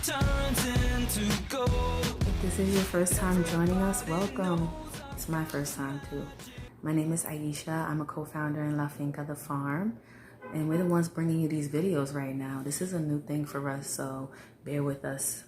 turns into gold. If this is your first time joining us, welcome. It's my first time too. My name is Aisha. I'm a co-founder in La Finca, the farm, and we're the ones bringing you these videos right now. This is a new thing for us, so bear with us.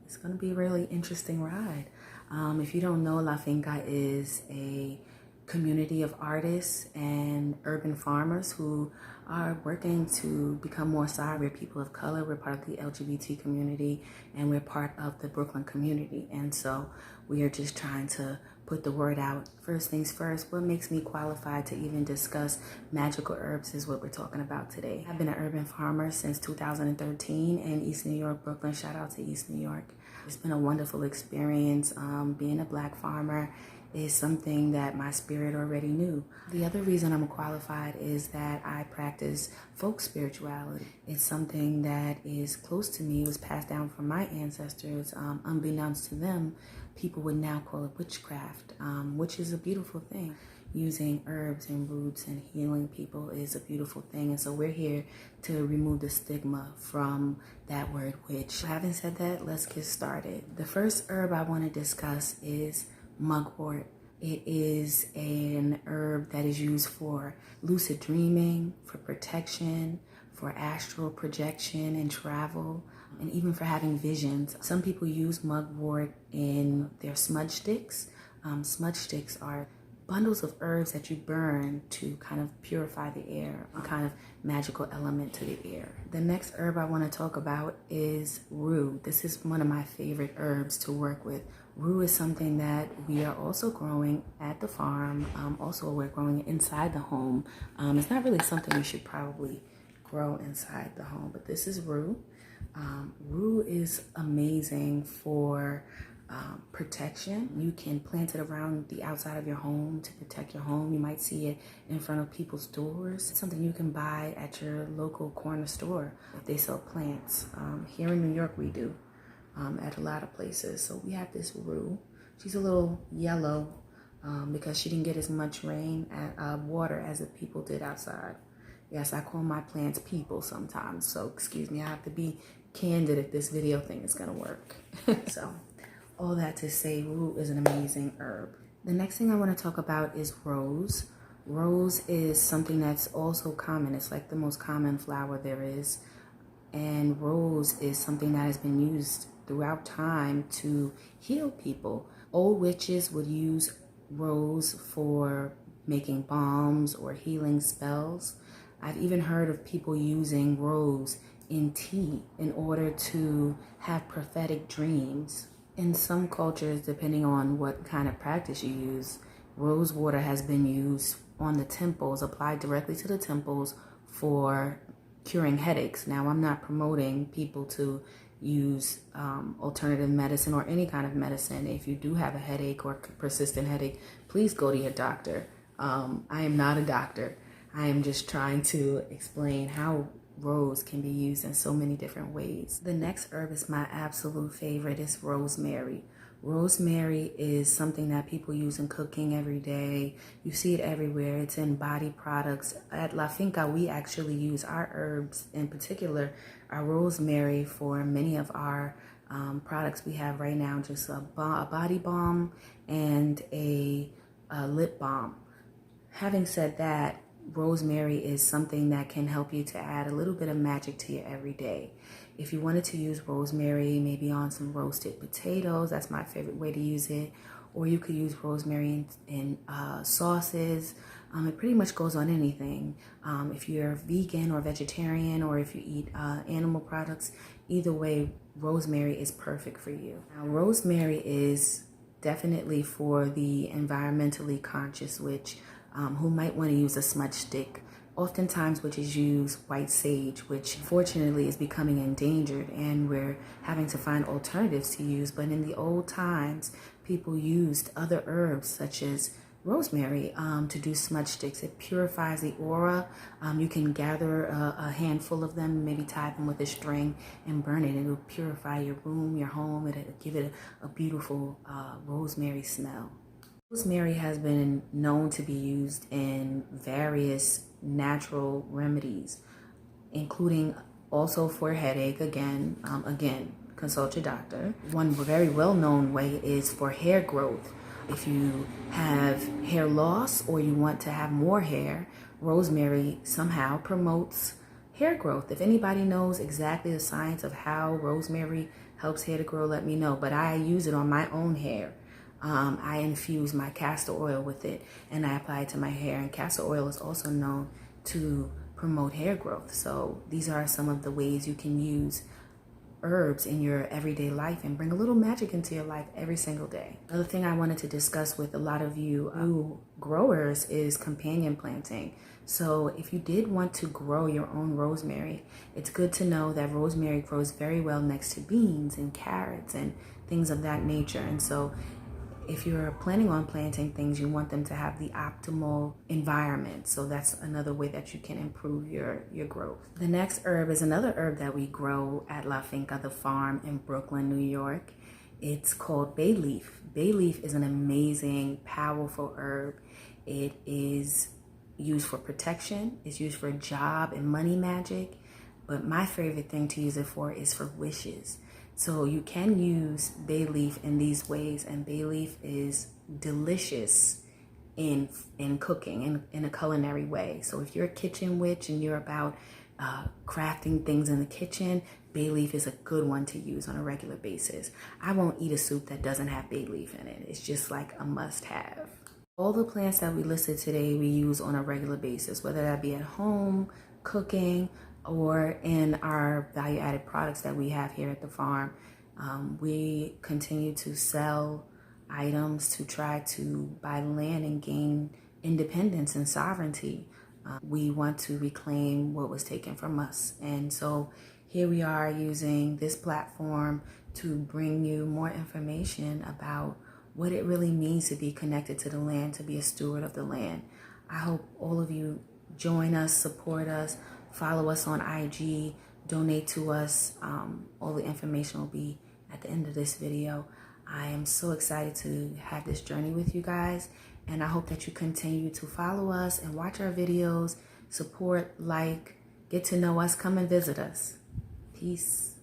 It's going to be a really interesting ride. If you don't know, La Finca is a community of artists and urban farmers who are working to become more solid. We're people of color, we're part of the LGBT community, and we're part of the Brooklyn community. And so we are just trying to put the word out. First things first, what makes me qualified to even discuss magical herbs is what we're talking about today. I've been an urban farmer since 2013 in East New York, Brooklyn. Shout out to East New York. It's been a wonderful experience. Being a Black farmer is something that my spirit already knew. The other reason I'm qualified is that I practice folk spirituality. It's something that is close to me. It was passed down from my ancestors. Unbeknownst to them, people would now call it witchcraft, which is a beautiful thing. Using herbs and roots and healing people is a beautiful thing. And so we're here to remove the stigma from that word witch. Having said that, let's get started. The first herb I want to discuss is mugwort. It is an herb that is used for lucid dreaming, for protection, for astral projection and travel, and even for having visions. Some people use mugwort in their smudge sticks. Smudge sticks are bundles of herbs that you burn to kind of purify the air, a kind of magical element to the air. The next herb I want to talk about is rue. This is one of my favorite herbs to work with. Rue is something that we are also growing at the farm. Also, we're growing inside the home. It's not really something you should probably grow inside the home, but this is rue. Rue is amazing for protection. You can plant it around the outside of your home to protect your home. You might see it in front of people's doors. It's something you can buy at your local corner store if they sell plants. Here in New York, we do at a lot of places. So we have this rue. She's a little yellow because she didn't get as much rain and water as the people did outside. Yes, I call my plants people sometimes. So excuse me, I have to be candid if this video thing is gonna work. So all that to say, rue is an amazing herb. The next thing I want to talk about is rose. Rose is something that's also common. It's like the most common flower there is. And rose is something that has been used throughout time to heal people. Old witches would use rose for making balms or healing spells. I've even heard of people using rose in tea in order to have prophetic dreams. In some cultures, depending on what kind of practice you use, rose water has been used on the temples, applied directly to the temples for curing headaches. Now, I'm not promoting people to use alternative medicine or any kind of medicine. If you do have a headache or persistent headache, please go to your doctor. I am not a doctor. I am just trying to explain how rose can be used in so many different ways. The next herb is my absolute favorite. It's rosemary. Rosemary is something that people use in cooking every day. You see it everywhere. It's in body products. At La Finca, we actually use our herbs, in particular, our rosemary, for many of our products we have right now. Just a body balm and a lip balm. Having said that, rosemary is something that can help you to add a little bit of magic to your everyday. If you wanted to use rosemary maybe on some roasted potatoes, that's my favorite way to use it. Or you could use rosemary in sauces. It pretty much goes on anything. If you're vegan or vegetarian, or if you eat animal products, either way, rosemary is perfect for you. Now, rosemary is definitely for the environmentally conscious witch who might want to use a smudge stick. Oftentimes witches use white sage, which fortunately is becoming endangered, and we're having to find alternatives to use. But in the old times, people used other herbs such as rosemary to do smudge sticks. It purifies the aura. You can gather a handful of them, maybe tie them with a string and burn it. It'll purify your room, your home. It'll give it a beautiful rosemary smell. Rosemary has been known to be used in various natural remedies, including also for headache, again, consult your doctor. One very well-known way is for hair growth. If you have hair loss or you want to have more hair, rosemary somehow promotes hair growth. If anybody knows exactly the science of how rosemary helps hair to grow, let me know. But I use it on my own hair. I infuse my castor oil with it and I apply it to my hair. And castor oil is also known to promote hair growth. So these are some of the ways you can use herbs in your everyday life and bring a little magic into your life every single day. Another thing I wanted to discuss with a lot of you new growers is companion planting. So if you did want to grow your own rosemary, it's good to know that rosemary grows very well next to beans and carrots and things of that nature. And so if you're planning on planting things, you want them to have the optimal environment. So that's another way that you can improve your growth. The next herb is another herb that we grow at La Finca, the farm in Brooklyn, New York. It's called bay leaf. Bay leaf is an amazing, powerful herb. It is used for protection. It's used for job and money magic. But my favorite thing to use it for is for wishes. So you can use bay leaf in these ways, and bay leaf is delicious in cooking in a culinary way. So if you're a kitchen witch and you're about crafting things in the kitchen, bay leaf is a good one to use on a regular basis. I won't eat a soup that doesn't have bay leaf in it. It's just like a must-have. All the plants that we listed today we use on a regular basis, whether that be at home, cooking, or in our value-added products that we have here at the farm. We continue to sell items to try to buy land and gain independence and sovereignty. We want to reclaim what was taken from us. And so here we are using this platform to bring you more information about what it really means to be connected to the land, to be a steward of the land. I hope all of you join us, support us, follow us on IG, donate to us. All the information will be at the end of this video. I am so excited to have this journey with you guys, and I hope that you continue to follow us and watch our videos, support, like, get to know us, come and visit us. Peace.